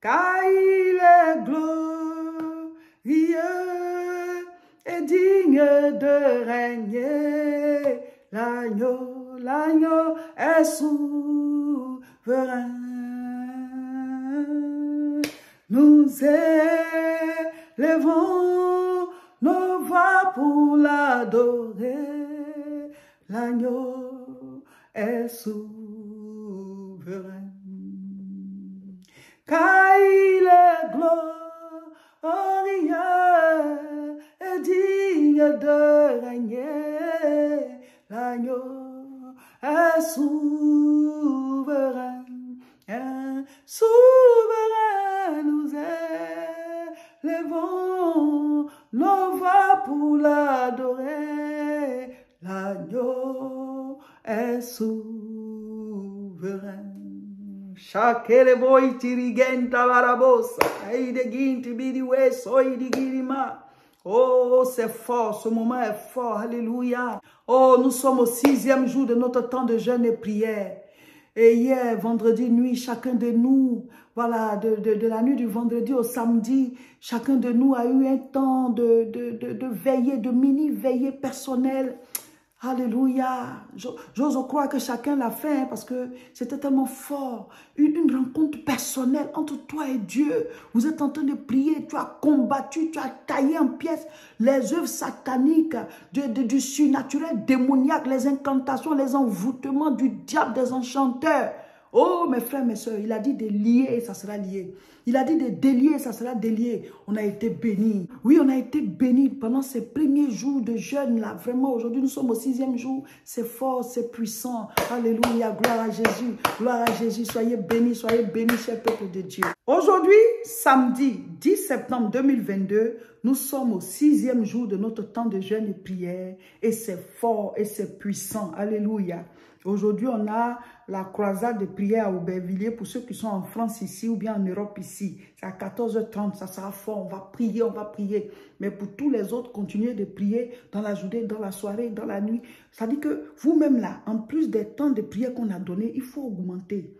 car il est glorieux et digne de régner. L'agneau est souverain. Nous élevons nos voix pour l'adorer. L'agneau est souverain. Car il est glorieux et digne de régner. L'agneau est souverain. Souverain, nous élevons nos voix pour l'adorer. L'agneau est souverain. Shakele boy tirigenta barabosa. Aide ginti bidi weso idi girima. Oh, c'est fort, ce moment est fort, alléluia. Oh, nous sommes au 6e jour de notre temps de jeûne et prière. Et hier, vendredi nuit, chacun de nous, voilà, de la nuit du vendredi au samedi, chacun de nous a eu un temps de veillée, de mini-veillée personnelle. Alléluia. J'ose croire que chacun l'a fait hein, parce que c'était tellement fort. Une rencontre personnelle entre toi et Dieu. Vous êtes en train de prier, tu as combattu, tu as taillé en pièces les œuvres sataniques du surnaturel démoniaque, les incantations, les envoûtements du diable, des enchanteurs. Oh mes frères, mes soeurs, il a dit de lier et ça sera lié. Il a dit de délier, ça sera délié. On a été bénis. Oui, on a été bénis pendant ces premiers jours de jeûne là. Vraiment, aujourd'hui, nous sommes au 6e jour. C'est fort, c'est puissant. Alléluia, gloire à Jésus. Gloire à Jésus. Soyez bénis, cher peuple de Dieu. Aujourd'hui, samedi 10 septembre 2022, nous sommes au 6e jour de notre temps de jeûne et prière. Et c'est fort et c'est puissant. Alléluia. Aujourd'hui, on a la croisade de prière à Aubervilliers pour ceux qui sont en France ici ou bien en Europe ici. C'est à 14h30, ça sera fort, on va prier, on va prier. Mais pour tous les autres, continuez de prier dans la journée, dans la soirée, dans la nuit. Ça dit que vous-même là, en plus des temps de prière qu'on a donné, il faut augmenter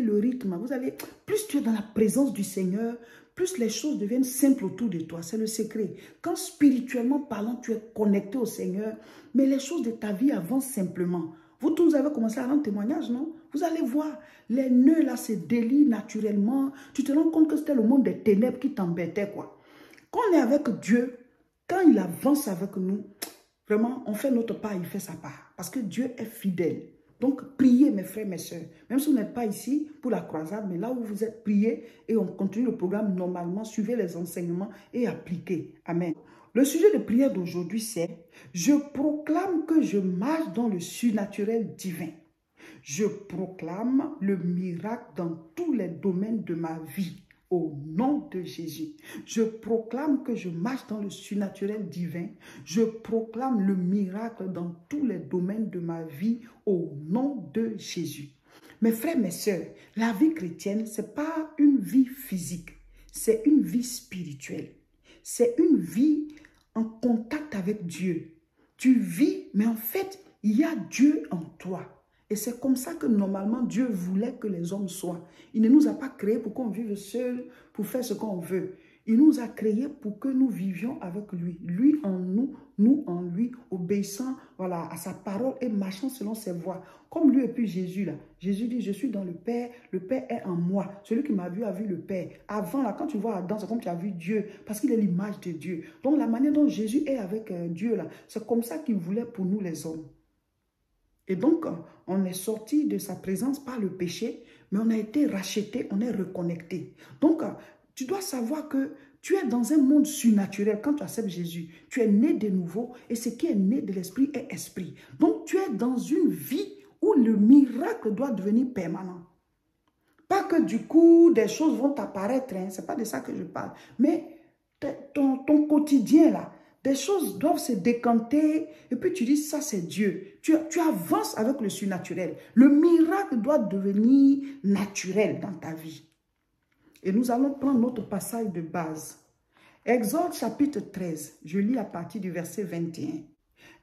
le rythme. Vous allez, plus tu es dans la présence du Seigneur, plus les choses deviennent simples autour de toi. C'est le secret. Quand spirituellement parlant, tu es connecté au Seigneur, mais les choses de ta vie avancent simplement. Vous tous avez commencé à rendre témoignage, non? Vous allez voir, les nœuds là se délient naturellement. Tu te rends compte que c'était le monde des ténèbres qui t'embêtait, quoi. Quand on est avec Dieu, quand il avance avec nous, vraiment, on fait notre part, il fait sa part. Parce que Dieu est fidèle. Donc, priez, mes frères, mes soeurs. Même si vous n'êtes pas ici pour la croisade, mais là où vous êtes, priez et on continue le programme normalement. Suivez les enseignements et appliquez. Amen. Le sujet de prière d'aujourd'hui, c'est « Je proclame que je marche dans le surnaturel divin. Je proclame le miracle dans tous les domaines de ma vie. Au nom de Jésus. Je proclame que je marche dans le surnaturel divin. Je proclame le miracle dans tous les domaines de ma vie. Au nom de Jésus. » Mes frères, mes sœurs, la vie chrétienne, ce n'est pas une vie physique. C'est une vie spirituelle. C'est une vie en contact avec Dieu. Tu vis, mais en fait, il y a Dieu en toi. Et c'est comme ça que normalement Dieu voulait que les hommes soient. Il ne nous a pas créés pour qu'on vive seul, pour faire ce qu'on veut. Il nous a créés pour que nous vivions avec lui. Lui en nous, nous en lui, obéissant voilà, à sa parole et marchant selon ses voies. Comme lui et puis Jésus là. Jésus dit, je suis dans le Père est en moi. Celui qui m'a vu a vu le Père. Avant là, quand tu vois Adam, c'est comme tu as vu Dieu, parce qu'il est l'image de Dieu. Donc la manière dont Jésus est avec Dieu là, c'est comme ça qu'il voulait pour nous les hommes. Et donc, on est sorti de sa présence par le péché, mais on a été racheté, on est reconnecté. Donc, tu dois savoir que tu es dans un monde surnaturel quand tu acceptes Jésus. Tu es né de nouveau et ce qui est né de l'esprit est esprit. Donc, tu es dans une vie où le miracle doit devenir permanent. Pas que du coup, des choses vont apparaître, hein, ce n'est pas de ça que je parle. Mais ton quotidien là, des choses doivent se décanter et puis tu dis ça c'est Dieu. Tu avances avec le surnaturel. Le miracle doit devenir naturel dans ta vie. Et nous allons prendre notre passage de base. Exode chapitre 13, je lis à partir du verset 21.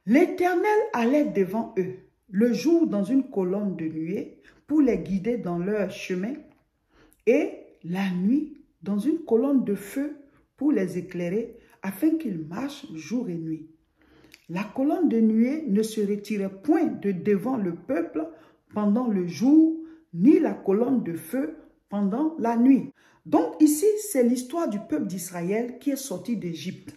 L'Éternel allait devant eux le jour dans une colonne de nuée pour les guider dans leur chemin et la nuit dans une colonne de feu pour les éclairer, afin qu'ils marchent jour et nuit. La colonne de nuée ne se retirait point de devant le peuple pendant le jour, ni la colonne de feu pendant la nuit. Donc ici, c'est l'histoire du peuple d'Israël qui est sorti d'Égypte.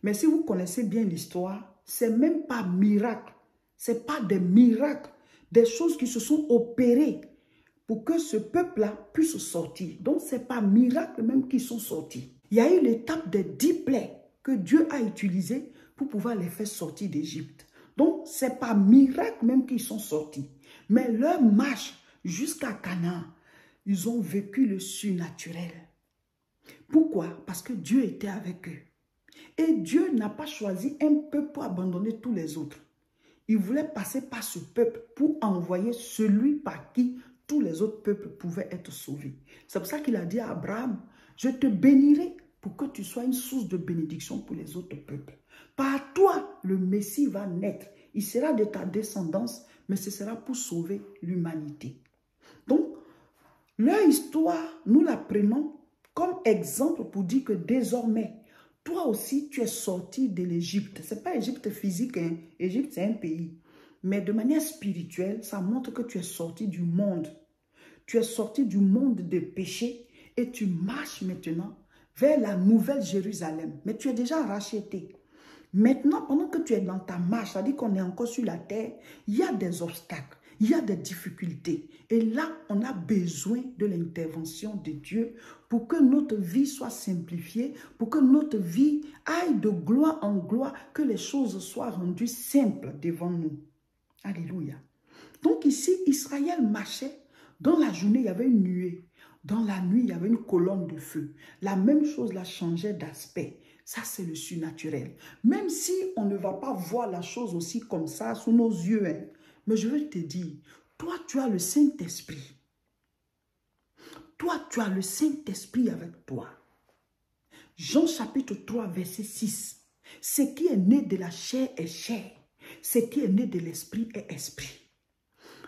Mais si vous connaissez bien l'histoire, c'est même pas miracle. Ce n'est pas des miracles, des choses qui se sont opérées pour que ce peuple-là puisse sortir. Donc, ce n'est pas miracle même qu'ils sont sortis. Il y a eu l'étape des 10 plaies que Dieu a utilisées pour pouvoir les faire sortir d'Égypte. Donc, ce n'est pas miracle même qu'ils sont sortis. Mais leur marche jusqu'à Canaan, ils ont vécu le surnaturel. Pourquoi? Parce que Dieu était avec eux. Et Dieu n'a pas choisi un peuple pour abandonner tous les autres. Il voulait passer par ce peuple pour envoyer celui par qui tous les autres peuples pouvaient être sauvés. C'est pour ça qu'il a dit à Abraham, je te bénirai pour que tu sois une source de bénédiction pour les autres peuples. Par toi, le Messie va naître. Il sera de ta descendance, mais ce sera pour sauver l'humanité. Donc, leur histoire, nous la prenons comme exemple pour dire que désormais, toi aussi, tu es sorti de l'Égypte. Ce n'est pas l'Égypte physique, hein. L'Égypte, c'est un pays. Mais de manière spirituelle, ça montre que tu es sorti du monde. Tu es sorti du monde de péché et tu marches maintenant vers la nouvelle Jérusalem. Mais tu es déjà racheté. Maintenant, pendant que tu es dans ta marche, c'est-à-dire qu'on est encore sur la terre, il y a des obstacles, il y a des difficultés. Et là, on a besoin de l'intervention de Dieu pour que notre vie soit simplifiée, pour que notre vie aille de gloire en gloire, que les choses soient rendues simples devant nous. Alléluia. Donc ici, Israël marchait. Dans la journée, il y avait une nuée. Dans la nuit, il y avait une colonne de feu. La même chose la changeait d'aspect. Ça, c'est le surnaturel. Même si on ne va pas voir la chose aussi comme ça sous nos yeux, hein, mais je veux te dire, toi, tu as le Saint-Esprit. Toi, tu as le Saint-Esprit avec toi. Jean chapitre 3, verset 6. Ce qui est né de la chair est chair. Ce qui est né de l'esprit est esprit.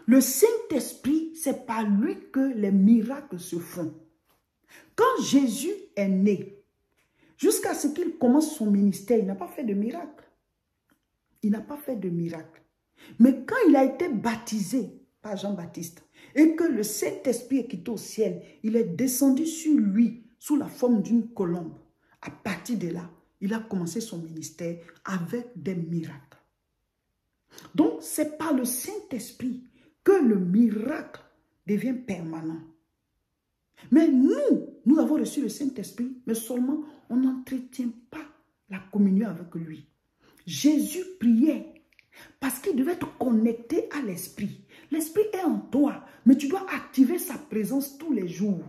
Le Saint-Esprit, c'est par lui que les miracles se font. Quand Jésus est né, jusqu'à ce qu'il commence son ministère, il n'a pas fait de miracle. Il n'a pas fait de miracle. Mais quand il a été baptisé par Jean-Baptiste et que le Saint-Esprit est quitté au ciel, il est descendu sur lui sous la forme d'une colombe. À partir de là, il a commencé son ministère avec des miracles. Donc, c'est par le Saint-Esprit que le miracle devient permanent. Mais nous avons reçu le Saint-Esprit, mais seulement on n'entretient pas la communion avec lui. Jésus priait parce qu'il devait être connecté à l'Esprit. L'Esprit est en toi, mais tu dois activer sa présence tous les jours.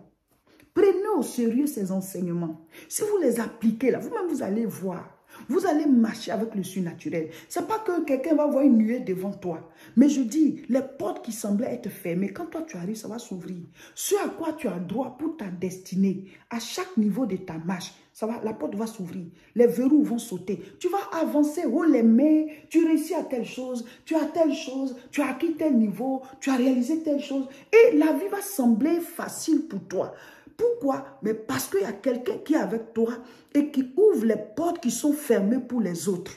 Prenez au sérieux ces enseignements. Si vous les appliquez là, vous-même vous allez voir. Vous allez marcher avec le surnaturel. Ce n'est pas que quelqu'un va voir une nuée devant toi. Mais je dis, les portes qui semblaient être fermées, quand toi tu arrives, ça va s'ouvrir. Ce à quoi tu as droit pour ta destinée, à chaque niveau de ta marche, la porte va s'ouvrir. Les verrous vont sauter. Tu vas avancer haut les mains. Tu réussis à telle chose. Tu as telle chose. Tu as acquis tel niveau. Tu as réalisé telle chose. Et la vie va sembler facile pour toi. Pourquoi? Mais parce qu'il y a quelqu'un qui est avec toi et qui ouvre les portes qui sont fermées pour les autres.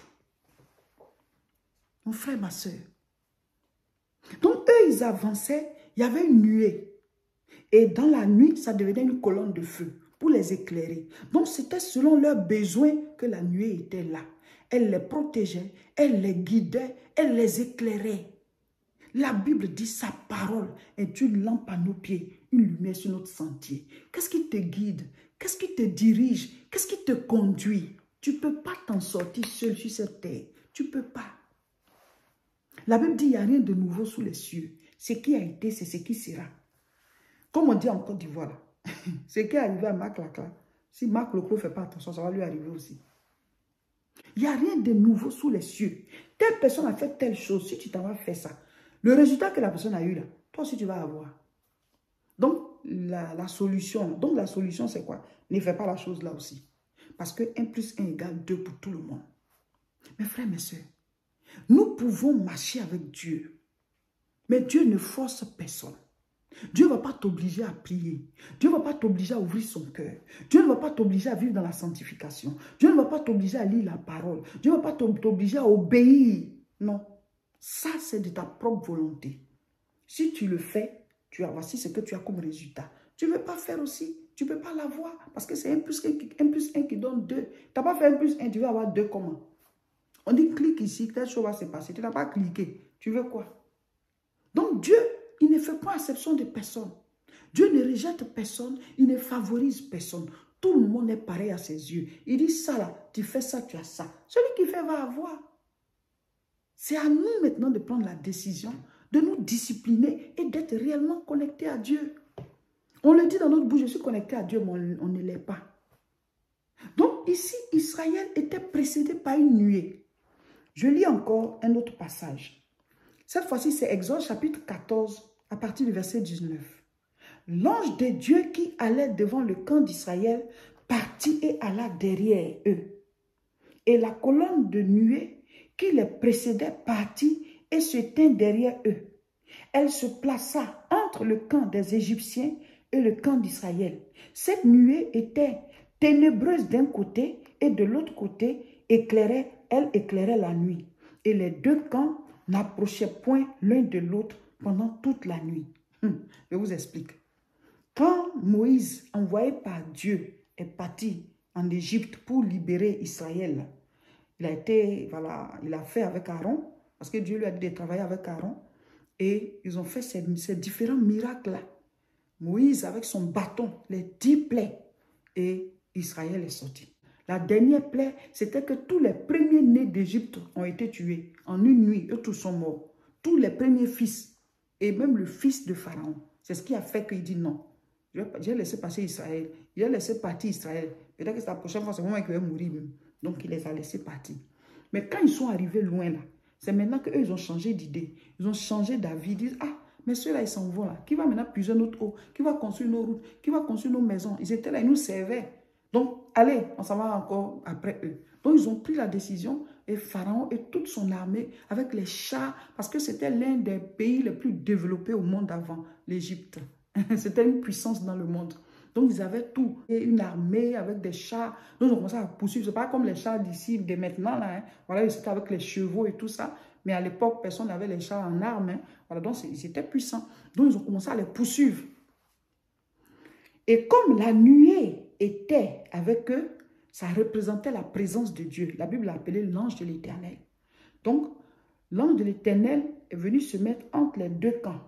Mon frère, ma soeur. Donc, eux, ils avançaient. Il y avait une nuée. Et dans la nuit, ça devenait une colonne de feu pour les éclairer. Donc, c'était selon leurs besoins que la nuée était là. Elle les protégeait, elle les guidait, elle les éclairait. La Bible dit sa parole est une lampe à nos pieds, une lumière sur notre sentier. Qu'est-ce qui te guide? Qu'est-ce qui te dirige? Qu'est-ce qui te conduit? Tu ne peux pas t'en sortir seul sur cette terre. Tu ne peux pas. La Bible dit il n'y a rien de nouveau sous les cieux. Ce qui a été, c'est ce qui sera. Comme on dit en Côte d'Ivoire, ce qui est arrivé à Marc Lacla, si Marc Loclo ne fait pas attention, ça va lui arriver aussi. Il n'y a rien de nouveau sous les cieux. Telle personne a fait telle chose, si tu t'en vas faire ça, le résultat que la personne a eu là, toi aussi tu vas avoir. Donc, la solution, c'est quoi? Ne fais pas la chose là aussi. Parce que 1 plus 1 égale 2 pour tout le monde. Mes frères, mes soeurs, nous pouvons marcher avec Dieu. Mais Dieu ne force personne. Dieu ne va pas t'obliger à prier. Dieu ne va pas t'obliger à ouvrir son cœur. Dieu ne va pas t'obliger à vivre dans la sanctification. Dieu ne va pas t'obliger à lire la parole. Dieu ne va pas t'obliger à obéir. Non. Ça, c'est de ta propre volonté. Si tu le fais, voici ce que tu as comme résultat. Tu ne veux pas faire aussi, tu ne peux pas l'avoir. Parce que c'est 1 plus 1 qui donne 2. Tu n'as pas fait 1 plus 1, tu veux avoir 2 comment? On dit clique ici, telle chose va se passer. Tu n'as pas cliqué. Tu veux quoi? Donc Dieu, il ne fait pas exception de personne. Dieu ne rejette personne, il ne favorise personne. Tout le monde est pareil à ses yeux. Il dit ça là, tu fais ça, tu as ça. Celui qui fait va avoir. C'est à nous maintenant de prendre la décision, de nous discipliner et d'être réellement connectés à Dieu. On le dit dans notre bouche, je suis connecté à Dieu, mais on ne l'est pas. Donc ici, Israël était précédé par une nuée. Je lis encore un autre passage. Cette fois-ci, c'est Exode chapitre 14, à partir du verset 19. L'ange de Dieu qui allait devant le camp d'Israël partit et alla derrière eux. Et la colonne de nuée qui les précédait partit et se tint derrière eux. Elle se plaça entre le camp des Égyptiens et le camp d'Israël. Cette nuée était ténébreuse d'un côté et de l'autre côté, elle éclairait la nuit. Et les deux camps n'approchaient point l'un de l'autre pendant toute la nuit. Je vous explique. Quand Moïse, envoyé par Dieu, est parti en Égypte pour libérer Israël, il a fait avec Aaron, parce que Dieu lui a dit de travailler avec Aaron, et ils ont fait ces différents miracles-là. Moïse, avec son bâton, les 10 plaies, et Israël est sorti. La dernière plaie, c'était que tous les premiers-nés d'Égypte ont été tués. En une nuit, eux tous sont morts. Tous les premiers fils, et même le fils de Pharaon. C'est ce qui a fait qu'il dit non. J'ai laissé passer Israël. Il a laissé partir Israël. Peut-être que la prochaine fois, c'est moi qui vais mourir même. Donc, il les a laissés partir. Mais quand ils sont arrivés loin là, c'est maintenant qu'eux, ils ont changé d'idée. Ils ont changé d'avis. Ils disent, ah, mais ceux-là, ils s'en vont là. Qui va maintenant puiser notre eau? Qui va construire nos routes? Qui va construire nos maisons? Ils étaient là, ils nous servaient. Donc, allez, on s'en va encore après eux. Donc, ils ont pris la décision, et Pharaon et toute son armée, avec les chars, parce que c'était l'un des pays les plus développés au monde avant, l'Égypte. C'était une puissance dans le monde. Donc, ils avaient tout. Et une armée avec des chars. Donc, ils ont commencé à poursuivre. Ce n'est pas comme les chars d'ici, de maintenant. Là, hein. Voilà, c'était avec les chevaux et tout ça. Mais à l'époque, personne n'avait les chars en armes. Hein. Voilà, donc, ils étaient puissants. Donc, ils ont commencé à les poursuivre. Et comme la nuée était avec eux, ça représentait la présence de Dieu. La Bible l'a appelé l'ange de l'Éternel. Donc, l'ange de l'Éternel est venu se mettre entre les deux camps.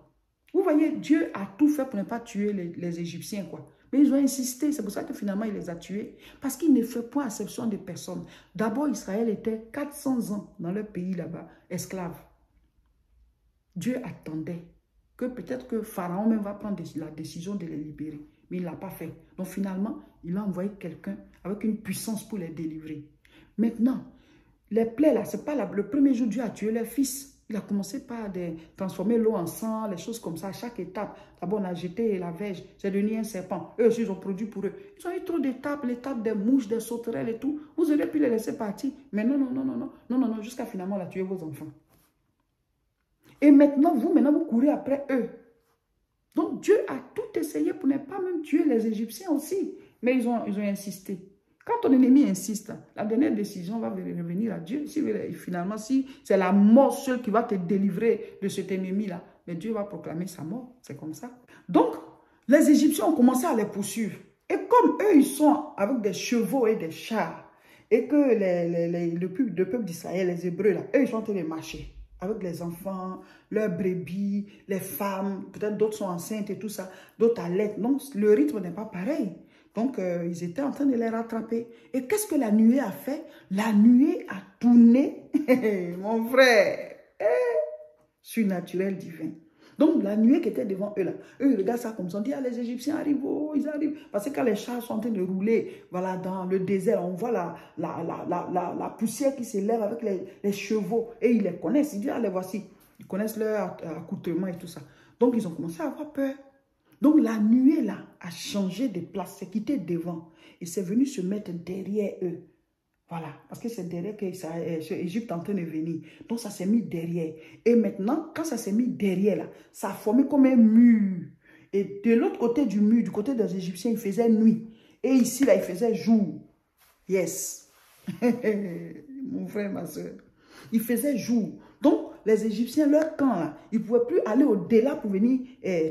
Vous voyez, Dieu a tout fait pour ne pas tuer les Égyptiens, quoi. Mais ils ont insisté, c'est pour ça que finalement il les a tués. Parce qu'il ne fait point exception de personnes. D'abord, Israël était 400 ans dans leur pays là-bas, esclaves. Dieu attendait que peut-être que Pharaon même va prendre la décision de les libérer. Mais il ne l'a pas fait. Donc finalement, il a envoyé quelqu'un avec une puissance pour les délivrer. Maintenant, les plaies là, ce n'est pas le premier jour Dieu a tué leur fils. Il a commencé par transformer l'eau en sang, les choses comme ça, à chaque étape. D'abord, on a jeté la verge, c'est devenu un serpent. Eux aussi, ils ont produit pour eux. Ils ont eu trop d'étapes, l'étape des mouches, des sauterelles et tout. Vous auriez pu les laisser partir. Mais non, jusqu'à finalement, on a tué vos enfants. Et maintenant, vous courez après eux. Donc, Dieu a tout essayé pour ne pas même tuer les Égyptiens aussi. Mais ils ont insisté. Quand ton ennemi insiste, la dernière décision va revenir à Dieu. Finalement, si c'est la mort seule qui va te délivrer de cet ennemi-là, mais Dieu va proclamer sa mort. C'est comme ça. Donc, les Égyptiens ont commencé à les poursuivre. Et comme eux, ils sont avec des chevaux et des chars, et que le peuple d'Israël, les Hébreux, là, eux, ils sont en train de marcher avec les enfants, leurs brebis, les femmes, peut-être d'autres sont enceintes et tout ça, d'autres allaitent. Donc, le rythme n'est pas pareil. Donc, ils étaient en train de les rattraper. Et qu'est-ce que la nuée a fait? La nuée a tourné, mon frère, surnaturel divin. Donc, la nuée qui était devant eux, là, eux, ils regardent ça comme ça, on dit, ah, les Égyptiens arrivent, oh, ils arrivent. Parce que quand les chars sont en train de rouler, voilà, dans le désert, on voit la poussière qui s'élève avec les chevaux. Et ils les connaissent, ils disent, ah, les voici. Ils connaissent leur accoutrement et tout ça. Donc, ils ont commencé à avoir peur. Donc, la nuée, là, a changé de place, c'est quitté devant. Et c'est venu se mettre derrière eux. Voilà, parce que c'est derrière que l'Égypte est en train de venir. Donc, ça s'est mis derrière. Et maintenant, quand ça s'est mis derrière, là, ça a formé comme un mur. Et de l'autre côté du mur, du côté des Égyptiens, il faisait nuit. Et ici, là, il faisait jour. Yes. Mon frère, ma soeur. Il faisait jour. Donc, les Égyptiens, leur camp, là, ils ne pouvaient plus aller au-delà pour venir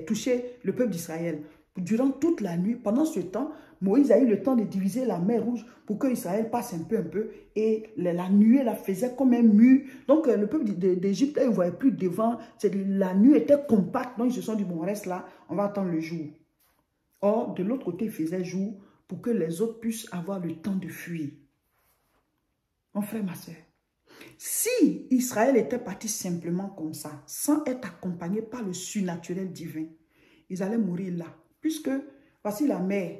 toucher le peuple d'Israël. Durant toute la nuit, pendant ce temps, Moïse a eu le temps de diviser la mer Rouge pour que Israël passe un peu. Et la nuée la faisait comme un mur. Donc, le peuple d'Égypte, ils ne voyaient plus devant. La nuit était compacte. Donc, ils se sont dit, bon, on reste là, on va attendre le jour. Or, de l'autre côté, il faisait jour pour que les autres puissent avoir le temps de fuir. Mon frère, ma soeur, si Israël était parti simplement comme ça, sans être accompagné par le surnaturel divin, ils allaient mourir là. Puisque, voici la mer,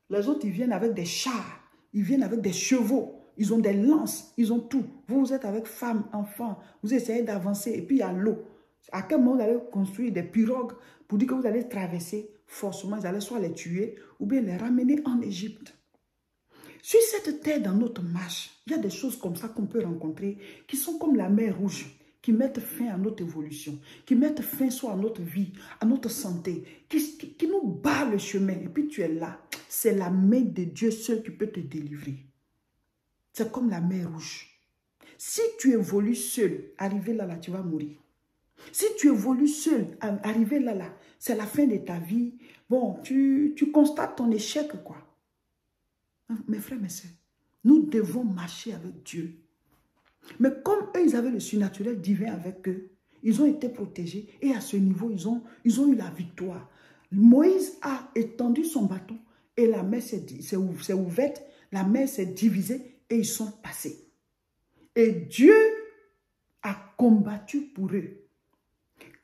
les autres, ils viennent avec des chars, ils viennent avec des chevaux, ils ont des lances, ils ont tout. Vous êtes avec femmes, enfants, vous essayez d'avancer, et puis il y a l'eau. À quel moment vous allez construire des pirogues pour dire que vous allez traverser? Forcément, ils allaient soit les tuer, ou bien les ramener en Égypte. Sur cette terre, dans notre marche, il y a des choses comme ça qu'on peut rencontrer, qui sont comme la mer Rouge, qui mettent fin à notre évolution, qui mettent fin soit à notre vie, à notre santé, qui nous barrent le chemin. Et puis tu es là. C'est la main de Dieu seul qui peut te délivrer. C'est comme la mer Rouge. Si tu évolues seul, arrivé là, tu vas mourir. Si tu évolues seul, arrivé là, c'est la fin de ta vie. Bon, tu constates ton échec, quoi. Mes frères, mes soeurs, nous devons marcher avec Dieu. Mais comme eux, ils avaient le surnaturel divin avec eux, ils ont été protégés et à ce niveau, ils ont eu la victoire. Moïse a étendu son bâton et la mer s'est ouverte, la mer s'est divisée et ils sont passés. Et Dieu a combattu pour eux.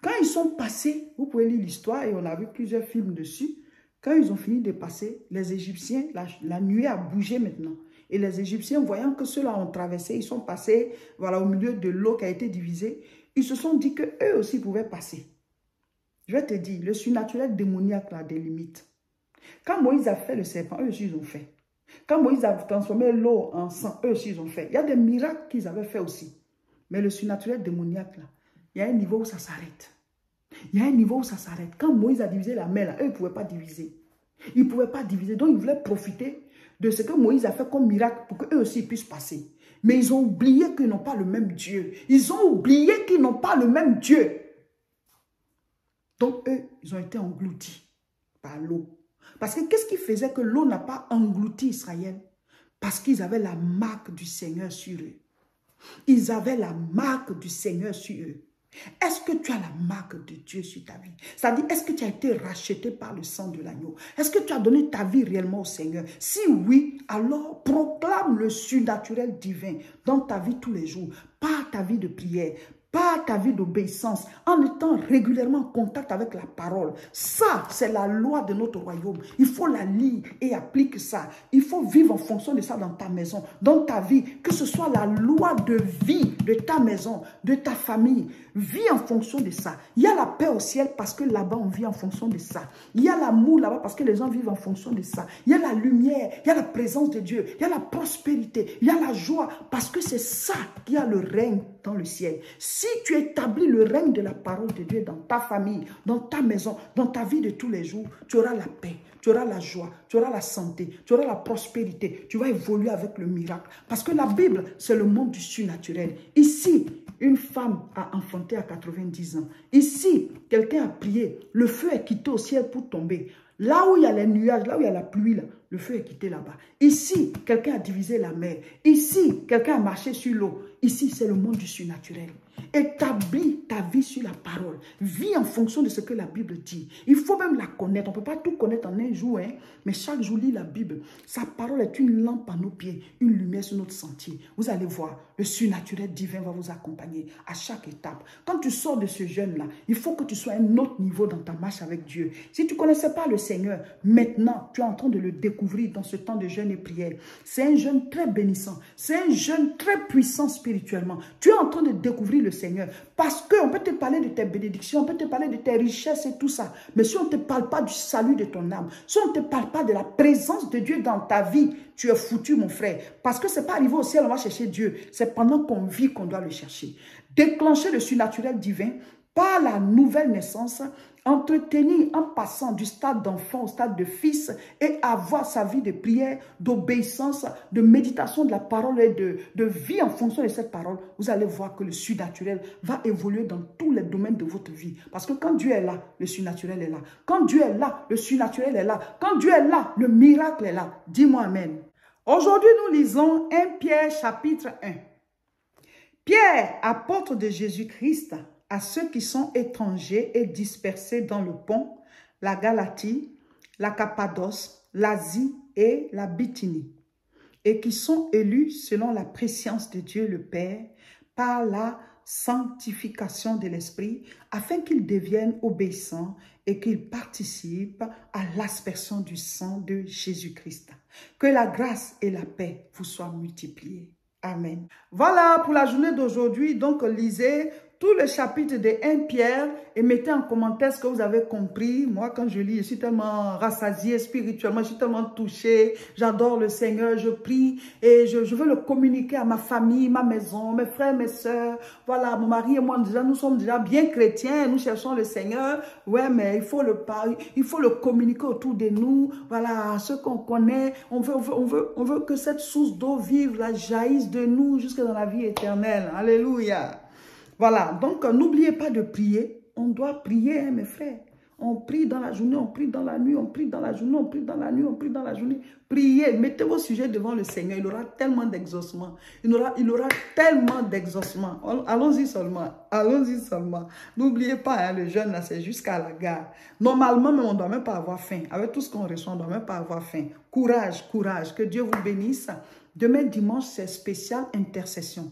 Quand ils sont passés, vous pouvez lire l'histoire et on a vu plusieurs films dessus. Quand ils ont fini de passer, les Égyptiens, la nuée a bougé maintenant. Et les Égyptiens, voyant que ceux-là ont traversé, ils sont passés voilà, au milieu de l'eau qui a été divisée, ils se sont dit qu'eux aussi pouvaient passer. Je vais te dire, le surnaturel démoniaque a des limites. Quand Moïse a fait le serpent, eux aussi ils ont fait. Quand Moïse a transformé l'eau en sang, eux aussi ils ont fait. Il y a des miracles qu'ils avaient fait aussi. Mais le surnaturel démoniaque, là, il y a un niveau où ça s'arrête. Il y a un niveau où ça s'arrête. Quand Moïse a divisé la mer, là, eux, ils ne pouvaient pas diviser. Ils ne pouvaient pas diviser. Donc, ils voulaient profiter de ce que Moïse a fait comme miracle pour qu'eux aussi puissent passer. Mais ils ont oublié qu'ils n'ont pas le même Dieu. Ils ont oublié qu'ils n'ont pas le même Dieu. Donc, eux, ils ont été engloutis par l'eau. Parce que qu'est-ce qui faisait que l'eau n'a pas englouti Israël? Parce qu'ils avaient la marque du Seigneur sur eux. Ils avaient la marque du Seigneur sur eux. Est-ce que tu as la marque de Dieu sur ta vie? C'est-à-dire, est-ce que tu as été racheté par le sang de l'agneau? Est-ce que tu as donné ta vie réellement au Seigneur? Si oui, alors proclame le surnaturel divin dans ta vie tous les jours, par ta vie de prière, par ta vie d'obéissance, en étant régulièrement en contact avec la parole. Ça, c'est la loi de notre royaume. Il faut la lire et appliquer ça. Il faut vivre en fonction de ça dans ta maison, dans ta vie. Que ce soit la loi de vie de ta maison, de ta famille. Vis en fonction de ça. Il y a la paix au ciel parce que là-bas, on vit en fonction de ça. Il y a l'amour là-bas parce que les gens vivent en fonction de ça. Il y a la lumière, il y a la présence de Dieu, il y a la prospérité, il y a la joie parce que c'est ça qui a le règne dans le ciel. Si tu établis le règne de la parole de Dieu dans ta famille, dans ta maison, dans ta vie de tous les jours, tu auras la paix, tu auras la joie, tu auras la santé, tu auras la prospérité, tu vas évoluer avec le miracle. Parce que la Bible, c'est le monde du surnaturel. Ici, une femme a enfanté à 90 ans. Ici, quelqu'un a prié, le feu est quitté au ciel pour tomber. Là où il y a les nuages, là où il y a la pluie, là, le feu est quitté là-bas. Ici, quelqu'un a divisé la mer. Ici, quelqu'un a marché sur l'eau. Ici, c'est le monde du surnaturel. Établis ta vie sur la parole. Vis en fonction de ce que la Bible dit. Il faut même la connaître. On ne peut pas tout connaître en un jour, hein? Mais chaque jour, lis la Bible. Sa parole est une lampe à nos pieds, une lumière sur notre sentier. Vous allez voir, le surnaturel divin va vous accompagner à chaque étape. Quand tu sors de ce jeûne-là, il faut que tu sois à un autre niveau dans ta marche avec Dieu. Si tu ne connaissais pas le Seigneur, maintenant, tu es en train de le découvrir dans ce temps de jeûne et prière. C'est un jeûne très bénissant. C'est un jeûne très puissant spirituellement. Tu es en train de découvrir le Seigneur. Parce qu'on peut te parler de tes bénédictions, on peut te parler de tes richesses et tout ça. Mais si on ne te parle pas du salut de ton âme, si on ne te parle pas de la présence de Dieu dans ta vie, tu es foutu, mon frère. Parce que ce n'est pas arrivé au ciel, on va chercher Dieu. C'est pendant qu'on vit qu'on doit le chercher. Déclencher le surnaturel divin par la nouvelle naissance, entretenir en passant du stade d'enfant au stade de fils et avoir sa vie de prière, d'obéissance, de méditation de la parole et de vie en fonction de cette parole, vous allez voir que le surnaturel va évoluer dans tous les domaines de votre vie. Parce que quand Dieu est là, le surnaturel est là. Quand Dieu est là, le surnaturel est là. Quand Dieu est là, le miracle est là. Dis-moi amen. Aujourd'hui, nous lisons 1 Pierre chapitre 1. Pierre, apôtre de Jésus-Christ, à ceux qui sont étrangers et dispersés dans le Pont, la Galatie, la Cappadoce, l'Asie et la Bithynie, et qui sont élus selon la préscience de Dieu le Père, par la sanctification de l'Esprit, afin qu'ils deviennent obéissants et qu'ils participent à l'aspersion du sang de Jésus-Christ. Que la grâce et la paix vous soient multipliées. Amen. Voilà pour la journée d'aujourd'hui. Donc, lisez tout le chapitre de 1 Pierre et mettez en commentaire ce que vous avez compris. Moi, quand je lis, je suis tellement rassasiée spirituellement, je suis tellement touchée. J'adore le Seigneur, je prie et je veux le communiquer à ma famille, ma maison, mes frères, mes soeurs. Voilà, mon mari et moi, déjà, nous sommes déjà bien chrétiens, nous cherchons le Seigneur. Ouais, mais il faut le communiquer autour de nous. Voilà, ceux qu'on connaît, on veut que cette source d'eau vive, la jaillisse de nous jusque dans la vie éternelle. Alléluia. Voilà, donc n'oubliez pas de prier. On doit prier, hein, mes frères. On prie dans la journée, on prie dans la nuit, on prie dans la journée, on prie dans la nuit, on prie dans la journée. Priez, mettez vos sujets devant le Seigneur. Il aura tellement d'exaucement. Il aura tellement d'exaucement. Allons-y seulement. Allons-y seulement. N'oubliez pas, hein, le jeûne, là, c'est jusqu'à la gare. Normalement, mais on ne doit même pas avoir faim. Avec tout ce qu'on reçoit, on ne doit même pas avoir faim. Courage, courage. Que Dieu vous bénisse. Demain, dimanche, c'est spécial intercession.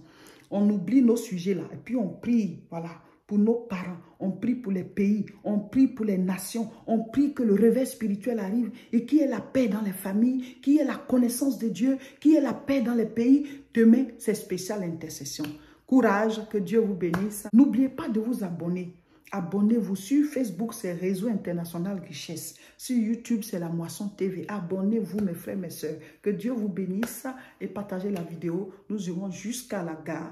On oublie nos sujets là et puis on prie, voilà, pour nos parents, on prie pour les pays, on prie pour les nations, on prie que le réveil spirituel arrive et qu'il y ait la paix dans les familles, qu'il y ait la connaissance de Dieu, qu'il y ait la paix dans les pays. Demain, c'est spécial intercession. Courage, que Dieu vous bénisse. N'oubliez pas de vous abonner. Abonnez-vous sur Facebook, c'est Réseau International Richesse. Sur YouTube, c'est La Moisson TV. Abonnez-vous, mes frères, mes sœurs. Que Dieu vous bénisse et partagez la vidéo. Nous irons jusqu'à la gare.